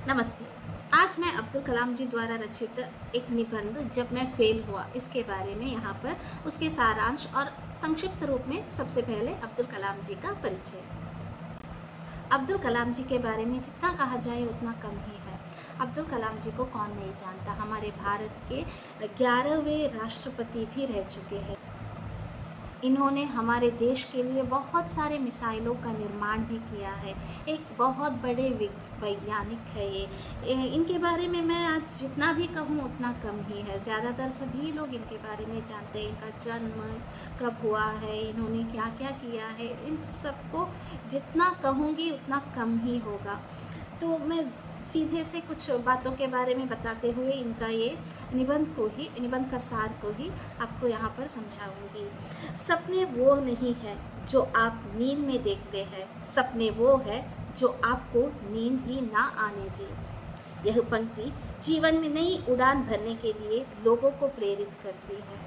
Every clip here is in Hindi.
नमस्ते। आज मैं अब्दुल कलाम जी द्वारा रचित एक निबंध जब मैं फेल हुआ इसके बारे में यहाँ पर उसके सारांश और संक्षिप्त रूप में सबसे पहले अब्दुल कलाम जी का परिचय। अब्दुल कलाम जी के बारे में जितना कहा जाए उतना कम ही है। अब्दुल कलाम जी को कौन नहीं जानता। हमारे भारत के 11वें राष्ट्रपति भी रह चुके हैं। इन्होंने हमारे देश के लिए बहुत सारे मिसाइलों का निर्माण भी किया है। एक बहुत बड़े वैज्ञानिक है ये। इनके बारे में मैं आज जितना भी कहूँ उतना कम ही है। ज़्यादातर सभी लोग इनके बारे में जानते हैं, इनका जन्म कब हुआ है, इन्होंने क्या क्या किया है, इन सबको जितना कहूँगी उतना कम ही होगा। तो मैं सीधे से कुछ बातों के बारे में बताते हुए इनका ये निबंध का सार को ही आपको यहाँ पर समझाऊंगी। सपने वो नहीं है जो आप नींद में देखते हैं, सपने वो है जो आपको नींद ही ना आने दे। यह पंक्ति जीवन में नई उड़ान भरने के लिए लोगों को प्रेरित करती है।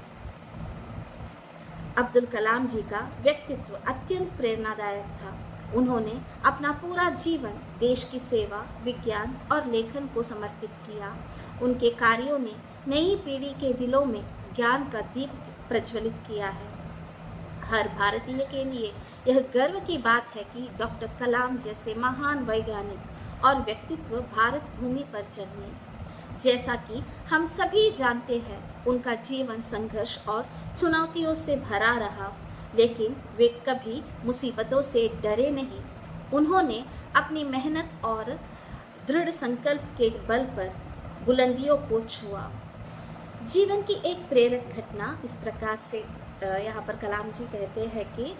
अब्दुल कलाम जी का व्यक्तित्व अत्यंत प्रेरणादायक था। उन्होंने अपना पूरा जीवन देश की सेवा, विज्ञान और लेखन को समर्पित किया। उनके कार्यों ने नई पीढ़ी के दिलों में ज्ञान का दीप प्रज्वलित किया है। हर भारतीय के लिए यह गर्व की बात है कि डॉक्टर कलाम जैसे महान वैज्ञानिक और व्यक्तित्व भारत भूमि पर जन्मे। जैसा कि हम सभी जानते हैं, उनका जीवन संघर्ष और चुनौतियों से भरा रहा, लेकिन वे कभी मुसीबतों से डरे नहीं। उन्होंने अपनी मेहनत और दृढ़ संकल्प के बल पर बुलंदियों को छुआ। जीवन की एक प्रेरक घटना इस प्रकार से यहाँ पर कलाम जी कहते हैं कि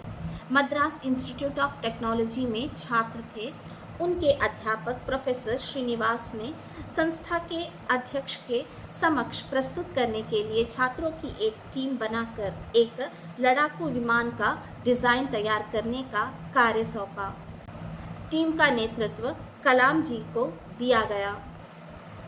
मद्रास इंस्टीट्यूट ऑफ टेक्नोलॉजी में छात्र थे। उनके अध्यापक प्रोफेसर श्रीनिवास ने संस्था के अध्यक्ष के समक्ष प्रस्तुत करने के लिए छात्रों की एक टीम बनाकर एक लड़ाकू विमान का डिज़ाइन तैयार करने का कार्य सौंपा। टीम का नेतृत्व कलाम जी को दिया गया।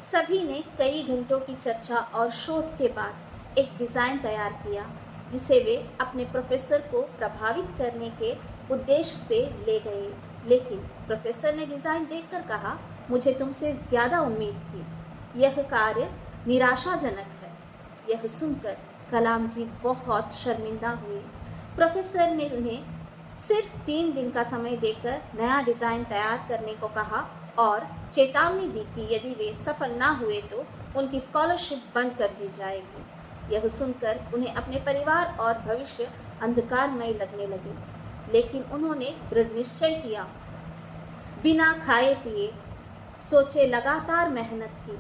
सभी ने कई घंटों की चर्चा और शोध के बाद एक डिज़ाइन तैयार किया, जिसे वे अपने प्रोफेसर को प्रभावित करने के उद्देश्य से ले गए। लेकिन प्रोफेसर ने डिज़ाइन देखकर कहा, मुझे तुमसे ज़्यादा उम्मीद थी, यह कार्य निराशाजनक है। यह सुनकर कलाम जी बहुत शर्मिंदा हुए। प्रोफेसर ने उन्हें सिर्फ 3 दिन का समय देकर नया डिज़ाइन तैयार करने को कहा और चेतावनी दी कि यदि वे सफल ना हुए तो उनकी स्कॉलरशिप बंद कर दी जाएगी। यह सुनकर उन्हें अपने परिवार और भविष्य अंधकारमय लगने लगे, लेकिन उन्होंने दृढ़ निश्चय किया। बिना खाए पिए सोचे लगातार मेहनत की।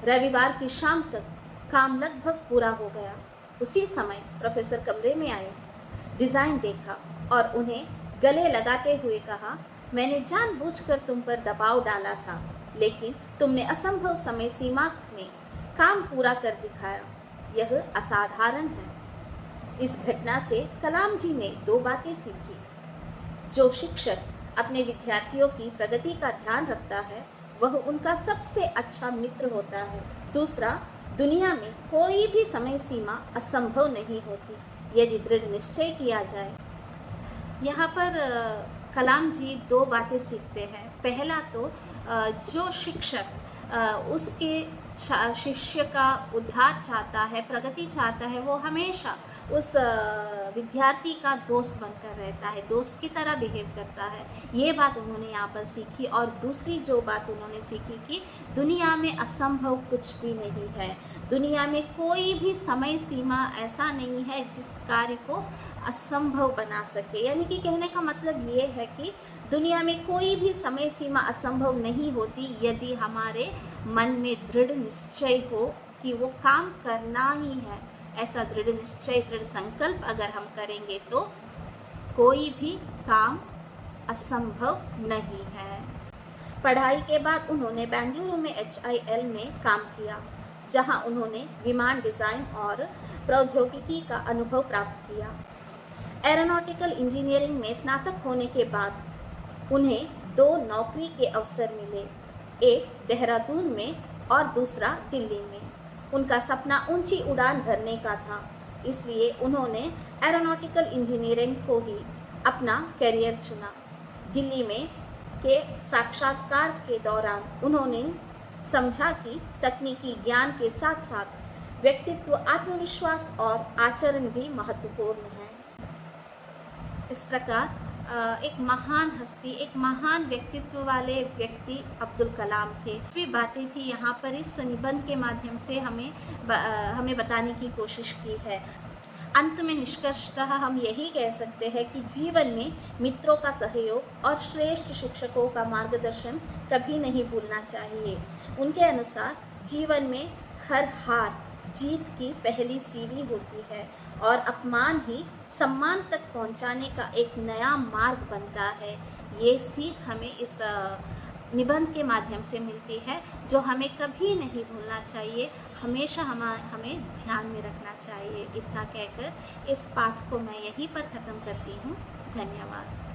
रविवार की शाम तक काम लगभग पूरा हो गया। उसी समय प्रोफेसर कमरे में आए, डिज़ाइन देखा और उन्हें गले लगाते हुए कहा, मैंने जानबूझकर तुम पर दबाव डाला था, लेकिन तुमने असंभव समय सीमा में काम पूरा कर दिखाया। यह असाधारण है। इस घटना से कलाम जी ने 2 बातें सीखी। जो शिक्षक अपने विद्यार्थियों की प्रगति का ध्यान रखता है, वह उनका सबसे अच्छा मित्र होता है। दूसरा, दुनिया में कोई भी समय सीमा असंभव नहीं होती यदि दृढ़ निश्चय किया जाए। यहाँ पर कलाम जी 2 बातें सीखते हैं। पहला तो जो शिक्षक उसके शिष्य का उद्धार चाहता है, प्रगति चाहता है, वो हमेशा उस विद्यार्थी का दोस्त बनकर रहता है, दोस्त की तरह बिहेव करता है। ये बात उन्होंने यहाँ पर सीखी। और दूसरी जो बात उन्होंने सीखी कि दुनिया में असंभव कुछ भी नहीं है। दुनिया में कोई भी समय सीमा ऐसा नहीं है जिस कार्य को असंभव बना सके। यानी कि कहने का मतलब ये है कि दुनिया में कोई भी समय सीमा असंभव नहीं होती यदि हमारे मन में दृढ़ निश्चय हो कि वो काम करना ही है। ऐसा दृढ़ निश्चय, दृढ़ संकल्प अगर हम करेंगे तो कोई भी काम असंभव नहीं है। पढ़ाई के बाद उन्होंने बेंगलुरु में HIL में काम किया, जहां उन्होंने विमान डिज़ाइन और प्रौद्योगिकी का अनुभव प्राप्त किया। एरोनॉटिकल इंजीनियरिंग में स्नातक होने के बाद उन्हें 2 नौकरी के अवसर मिले, एक देहरादून में और दूसरा दिल्ली में। उनका सपना ऊंची उड़ान भरने का था, इसलिए उन्होंने एरोनॉटिकल इंजीनियरिंग को ही अपना करियर चुना। दिल्ली में के साक्षात्कार के दौरान उन्होंने समझा कि तकनीकी ज्ञान के साथ साथ व्यक्तित्व, आत्मविश्वास और आचरण भी महत्वपूर्ण है। इस प्रकार एक महान हस्ती, एक महान व्यक्तित्व वाले व्यक्ति अब्दुल कलाम थे। भी बातें थी यहाँ पर इस निबंध के माध्यम से हमें बताने की कोशिश की है। अंत में निष्कर्षतः हम यही कह सकते हैं कि जीवन में मित्रों का सहयोग और श्रेष्ठ शिक्षकों का मार्गदर्शन कभी नहीं भूलना चाहिए। उनके अनुसार जीवन में हर हार जीत की पहली सीढ़ी होती है और अपमान ही सम्मान तक पहुंचाने का एक नया मार्ग बनता है। ये सीख हमें इस निबंध के माध्यम से मिलती है, जो हमें कभी नहीं भूलना चाहिए, हमेशा हमें ध्यान में रखना चाहिए। इतना कहकर इस पाठ को मैं यहीं पर ख़त्म करती हूँ। धन्यवाद।